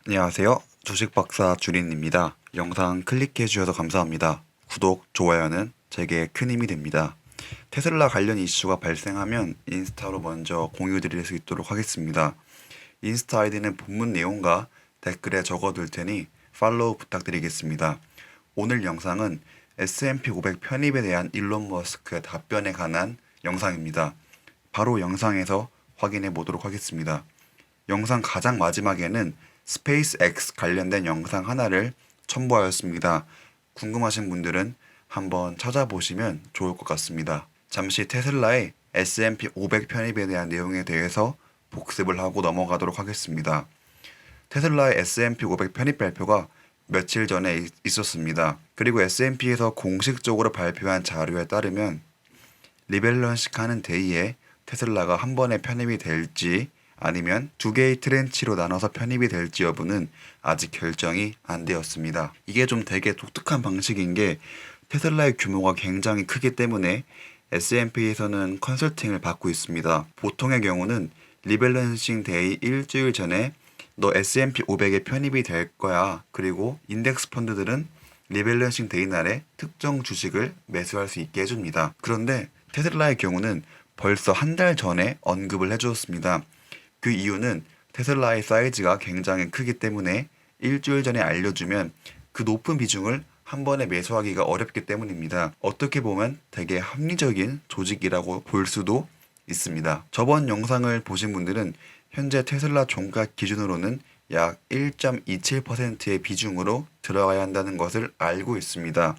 안녕하세요. 주식박사 주린입니다. 영상 클릭해 주셔서 감사합니다. 구독, 좋아요는 제게 큰 힘이 됩니다. 테슬라 관련 이슈가 발생하면 인스타로 먼저 공유 드릴 수 있도록 하겠습니다. 인스타 아이디는 본문 내용과 댓글에 적어둘 테니 팔로우 부탁드리겠습니다. 오늘 영상은 S&P 500 편입에 대한 일론 머스크의 답변에 관한 영상입니다. 바로 영상에서 확인해 보도록 하겠습니다. 영상 가장 마지막에는 스페이스X 관련된 영상 하나를 첨부하였습니다. 궁금하신 분들은 한번 찾아보시면 좋을 것 같습니다. 잠시 테슬라의 S&P 500 편입에 대한 내용에 대해서 복습을 하고 넘어가도록 하겠습니다. 테슬라의 S&P 500 편입 발표가 며칠 전에 있었습니다. 그리고 S&P에서 공식적으로 발표한 자료에 따르면 리밸런싱 하는 데이에 테슬라가 한 번에 편입이 될지 아니면 두 개의 트렌치로 나눠서 편입이 될지 여부는 아직 결정이 안 되었습니다. 이게 좀 되게 독특한 방식인 게 테슬라의 규모가 굉장히 크기 때문에 S&P에서는 컨설팅을 받고 있습니다. 보통의 경우는 리밸런싱 데이 일주일 전에 너 S&P 500에 편입이 될 거야. 그리고 인덱스 펀드들은 리밸런싱 데이 날에 특정 주식을 매수할 수 있게 해줍니다. 그런데 테슬라의 경우는 벌써 한 달 전에 언급을 해주었습니다. 그 이유는 테슬라의 사이즈가 굉장히 크기 때문에 일주일 전에 알려주면 그 높은 비중을 한 번에 매수하기가 어렵기 때문입니다. 어떻게 보면 되게 합리적인 조직이라고 볼 수도 있습니다. 저번 영상을 보신 분들은 현재 테슬라 종가 기준으로는 약 1.27%의 비중으로 들어가야 한다는 것을 알고 있습니다.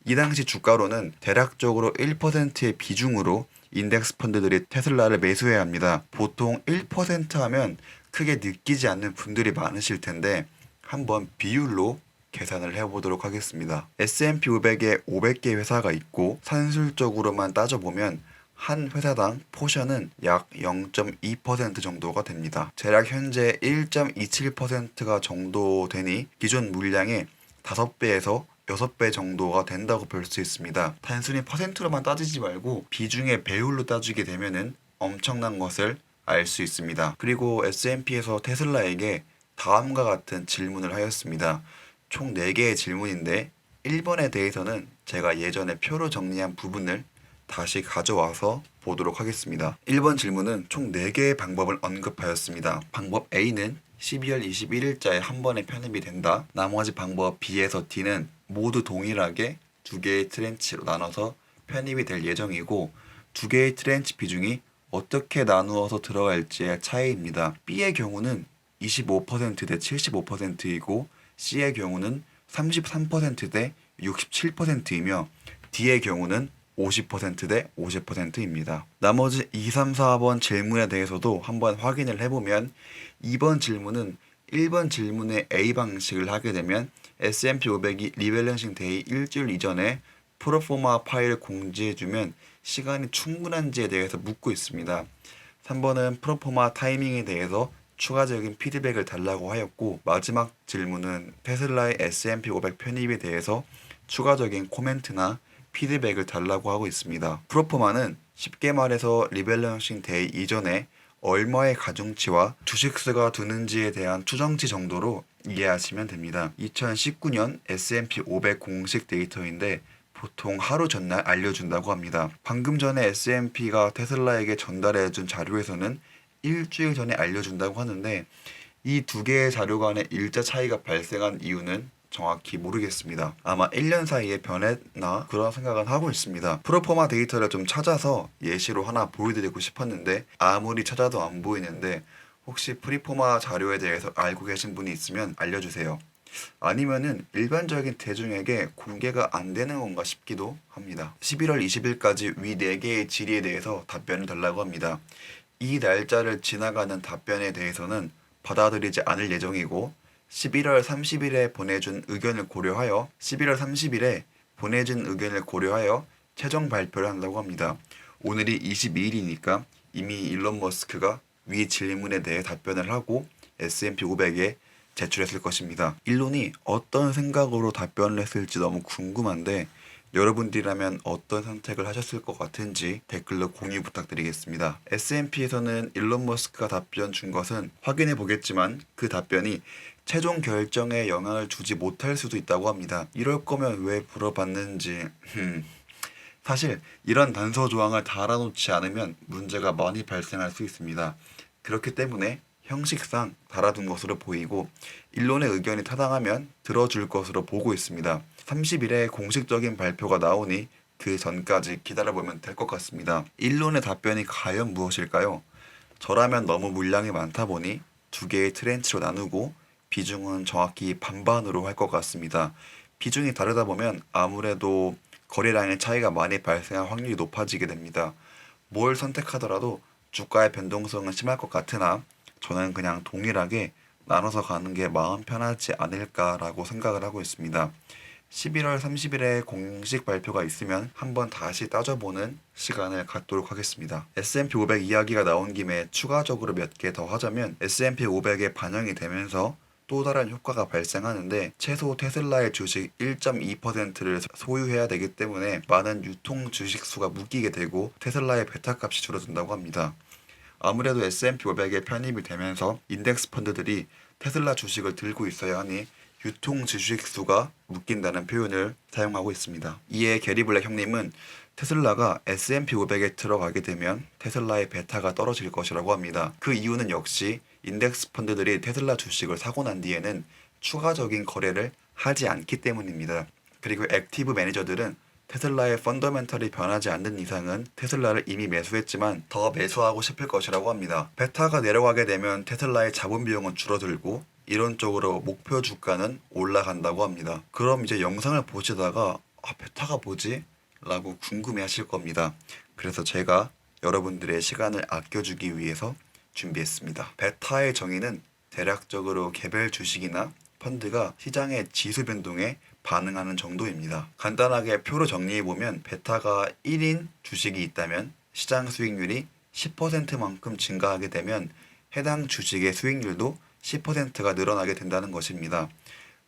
이 당시 주가로는 대략적으로 1%의 비중으로 인덱스 펀드들이 테슬라를 매수해야 합니다. 보통 1% 하면 크게 느끼지 않는 분들이 많으실 텐데 한번 비율로 계산을 해보도록 하겠습니다. S&P 500에 500개 회사가 있고 산술적으로만 따져보면 한 회사당 포션은 약 0.2% 정도가 됩니다. 대략 현재 1.27%가 정도 되니 기존 물량의 5배에서 6배 정도가 된다고 볼 수 있습니다. 단순히 퍼센트로만 따지지 말고 비중의 배율로 따지게 되면은 엄청난 것을 알 수 있습니다. 그리고 S&P에서 테슬라에게 다음과 같은 질문을 하였습니다. 총 4개의 질문인데 1번에 대해서는 제가 예전에 표로 정리한 부분을 다시 가져와서 보도록 하겠습니다. 1번 질문은 총 4개의 방법을 언급하였습니다. 방법 A는 12월 21일자에 한 번에 편입이 된다. 나머지 방법 B에서 D는 모두 동일하게 두 개의 트렌치로 나눠서 편입이 될 예정이고 두 개의 트렌치 비중이 어떻게 나누어서 들어갈지의 차이입니다. B의 경우는 25%대 75%이고 C의 경우는 33%대 67%이며 D의 경우는 50%대 50%입니다. 나머지 2, 3, 4번 질문에 대해서도 한번 확인을 해보면 2번 질문은 1번 질문의 A 방식을 하게 되면 S&P 500이 리밸런싱 데이 일주일 이전에 프로포마 파일을 공지해주면 시간이 충분한지에 대해서 묻고 있습니다. 3번은 프로포마 타이밍에 대해서 추가적인 피드백을 달라고 하였고 마지막 질문은 테슬라의 S&P 500 편입에 대해서 추가적인 코멘트나 피드백을 달라고 하고 있습니다. 프로포마는 쉽게 말해서 리밸런싱 데이 이전에 얼마의 가중치와 주식수가 두는지에 대한 추정치 정도로 이해하시면 됩니다. 2019년 S&P 500 공식 데이터인데 보통 하루 전날 알려준다고 합니다. 방금 전에 S&P가 테슬라에게 전달해준 자료에서는 일주일 전에 알려준다고 하는데 이 두 개의 자료 간의 일자 차이가 발생한 이유는 정확히 모르겠습니다. 아마 1년 사이에 변했나 그런 생각은 하고 있습니다. 프로포마 데이터를 좀 찾아서 예시로 하나 보여드리고 싶었는데 아무리 찾아도 안 보이는데 혹시 프리포마 자료에 대해서 알고 계신 분이 있으면 알려주세요. 아니면은 일반적인 대중에게 공개가 안 되는 건가 싶기도 합니다. 11월 20일까지 위 4개의 질의에 대해서 답변을 달라고 합니다. 이 날짜를 지나가는 답변에 대해서는 받아들이지 않을 예정이고 11월 30일에 보내준 의견을 고려하여 최종 발표를 한다고 합니다. 오늘이 22일이니까 이미 일론 머스크가 위 질문에 대해 답변을 하고 S&P 500에 제출했을 것입니다. 일론이 어떤 생각으로 답변을 했을지 너무 궁금한데 여러분들이라면 어떤 선택을 하셨을 것 같은지 댓글로 공유 부탁드리겠습니다. S&P에서는 일론 머스크가 답변 준 것은 확인해 보겠지만 그 답변이 최종 결정에 영향을 주지 못할 수도 있다고 합니다. 이럴 거면 왜 물어봤는지 사실 이런 단서 조항을 달아놓지 않으면 문제가 많이 발생할 수 있습니다. 그렇기 때문에 형식상 달아둔 것으로 보이고 일론의 의견이 타당하면 들어줄 것으로 보고 있습니다. 30일에 공식적인 발표가 나오니 그 전까지 기다려보면 될 것 같습니다. 일론의 답변이 과연 무엇일까요? 저라면 너무 물량이 많다 보니 두 개의 트렌치로 나누고 비중은 정확히 반반으로 할 것 같습니다. 비중이 다르다 보면 아무래도 거래량의 차이가 많이 발생할 확률이 높아지게 됩니다. 뭘 선택하더라도 주가의 변동성은 심할 것 같으나 저는 그냥 동일하게 나눠서 가는 게 마음 편하지 않을까라고 생각을 하고 있습니다. 11월 30일에 공식 발표가 있으면 한번 다시 따져보는 시간을 갖도록 하겠습니다. S&P 500 이야기가 나온 김에 추가적으로 몇 개 더 하자면 S&P 500에 반영이 되면서 또 다른 효과가 발생하는데 최소 테슬라의 주식 1.2%를 소유해야 되기 때문에 많은 유통 주식 수가 묶이게 되고 테슬라의 베타 값이 줄어든다고 합니다. 아무래도 S&P 500에 편입이 되면서 인덱스 펀드들이 테슬라 주식을 들고 있어야 하니 유통 주식 수가 묶인다는 표현을 사용하고 있습니다. 이에 게리 블랙 형님은 테슬라가 S&P 500에 들어가게 되면 테슬라의 베타가 떨어질 것이라고 합니다. 그 이유는 역시 인덱스 펀드들이 테슬라 주식을 사고 난 뒤에는 추가적인 거래를 하지 않기 때문입니다. 그리고 액티브 매니저들은 테슬라의 펀더멘털이 변하지 않는 이상은 테슬라를 이미 매수했지만 더 매수하고 싶을 것이라고 합니다. 베타가 내려가게 되면 테슬라의 자본 비용은 줄어들고 이론적으로 목표 주가는 올라간다고 합니다. 그럼 이제 영상을 보시다가 베타가 뭐지? 라고 궁금해 하실 겁니다. 그래서 제가 여러분들의 시간을 아껴주기 위해서 준비했습니다. 베타의 정의는 대략적으로 개별 주식이나 펀드가 시장의 지수 변동에 반응하는 정도입니다. 간단하게 표로 정리해보면 베타가 1인 주식이 있다면 시장 수익률이 10%만큼 증가하게 되면 해당 주식의 수익률도 10%가 늘어나게 된다는 것입니다.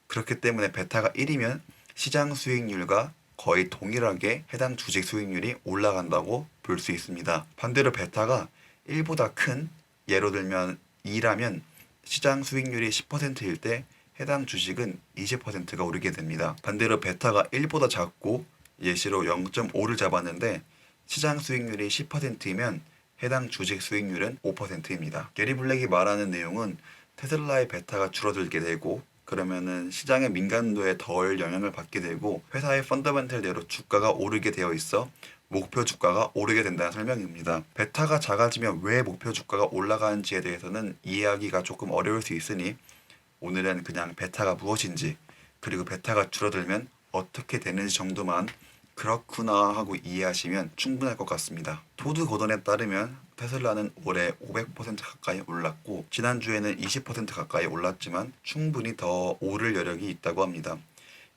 그렇기 때문에 베타가 1이면 시장 수익률과 거의 동일하게 해당 주식 수익률이 올라간다고 볼 수 있습니다. 반대로 베타가 1보다 큰, 예로 들면 2라면 시장 수익률이 10%일 때 해당 주식은 20%가 오르게 됩니다. 반대로 베타가 1보다 작고 예시로 0.5를 잡았는데 시장 수익률이 10%이면 해당 주식 수익률은 5%입니다. 게리 블랙이 말하는 내용은 테슬라의 베타가 줄어들게 되고 그러면은 시장의 민감도에 덜 영향을 받게 되고 회사의 펀더멘털대로 주가가 오르게 되어 있어 목표 주가가 오르게 된다는 설명입니다. 베타가 작아지면 왜 목표 주가가 올라가는지에 대해서는 이해하기가 조금 어려울 수 있으니 오늘은 그냥 베타가 무엇인지 그리고 베타가 줄어들면 어떻게 되는지 정도만 그렇구나 하고 이해하시면 충분할 것 같습니다. 토드 거던에 따르면 테슬라는 올해 500% 가까이 올랐고 지난주에는 20% 가까이 올랐지만 충분히 더 오를 여력이 있다고 합니다.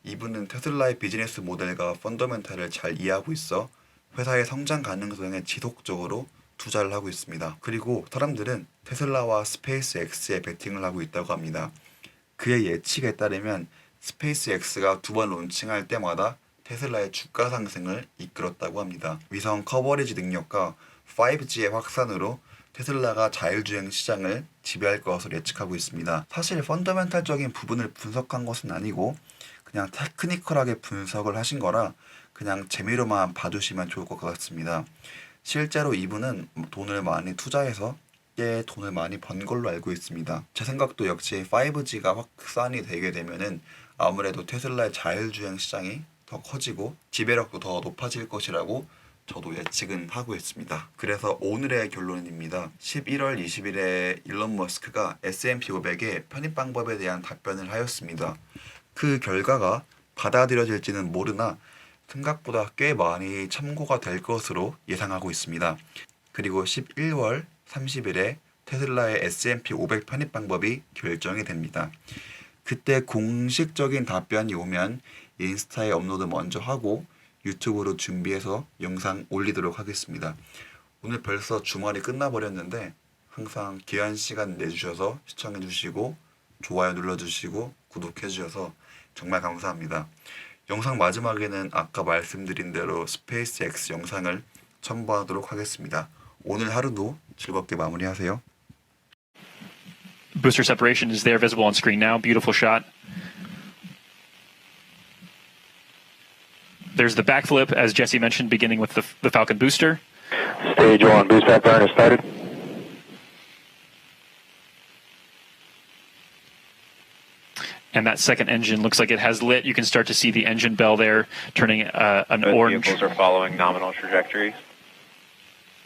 이분은 테슬라의 비즈니스 모델과 펀더멘탈을 잘 이해하고 있어 회사의 성장 가능성에 지속적으로 투자를 하고 있습니다. 그리고 사람들은 테슬라와 스페이스 X에 베팅을 하고 있다고 합니다. 그의 예측에 따르면 스페이스 X가 두 번 론칭할 때마다 테슬라의 주가 상승을 이끌었다고 합니다. 위성 커버리지 능력과 5G의 확산으로 테슬라가 자율주행 시장을 지배할 것으로 예측하고 있습니다. 사실 펀더멘탈적인 부분을 분석한 것은 아니고 그냥 테크니컬하게 분석을 하신 거라 그냥 재미로만 봐주시면 좋을 것 같습니다. 실제로 이분은 돈을 많이 투자해서 꽤 돈을 많이 번 걸로 알고 있습니다. 제 생각도 역시 5G가 확산이 되게 되면은 아무래도 테슬라의 자율주행 시장이 더 커지고 지배력도 더 높아질 것이라고 저도 예측은 하고 있습니다. 그래서 오늘의 결론입니다. 11월 20일에 일론 머스크가 S&P 500의 편입 방법에 대한 답변을 하였습니다. 그 결과가 받아들여질지는 모르나 생각보다 꽤 많이 참고가 될 것으로 예상하고 있습니다. 그리고 11월 30일에 테슬라의 S&P 500 편입 방법이 결정이 됩니다. 그때 공식적인 답변이 오면 인스타에 업로드 먼저 하고 유튜브로 준비해서 영상 올리도록 하겠습니다. 오늘 벌써 주말이 끝나버렸는데 항상 귀한 시간 내주셔서 시청해주시고 좋아요 눌러주시고 구독해주셔서 정말 감사합니다. 영상 마지막에는 아까 말씀드린 대로 스페이스X 영상을 첨부하도록 하겠습니다. 오늘 하루도 즐겁게 마무리하세요. Booster separation is there, visible on screen now. Beautiful shot. There's the backflip, as Jesse mentioned, beginning with the Falcon booster. Stage 1, boost back burn has started. And that second engine looks like it has lit. You can start to see the engine bell there turning an Both orange. vehicles are following nominal trajectories.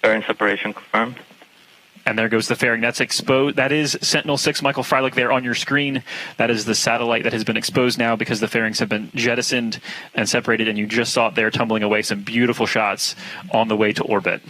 Fairing separation confirmed. And there goes the fairing. That's exposed. That is Sentinel-6, Michael Freilich, there on your screen. That is the satellite that has been exposed now because the fairings have been jettisoned and separated, and you just saw it there tumbling away. Some beautiful shots on the way to orbit.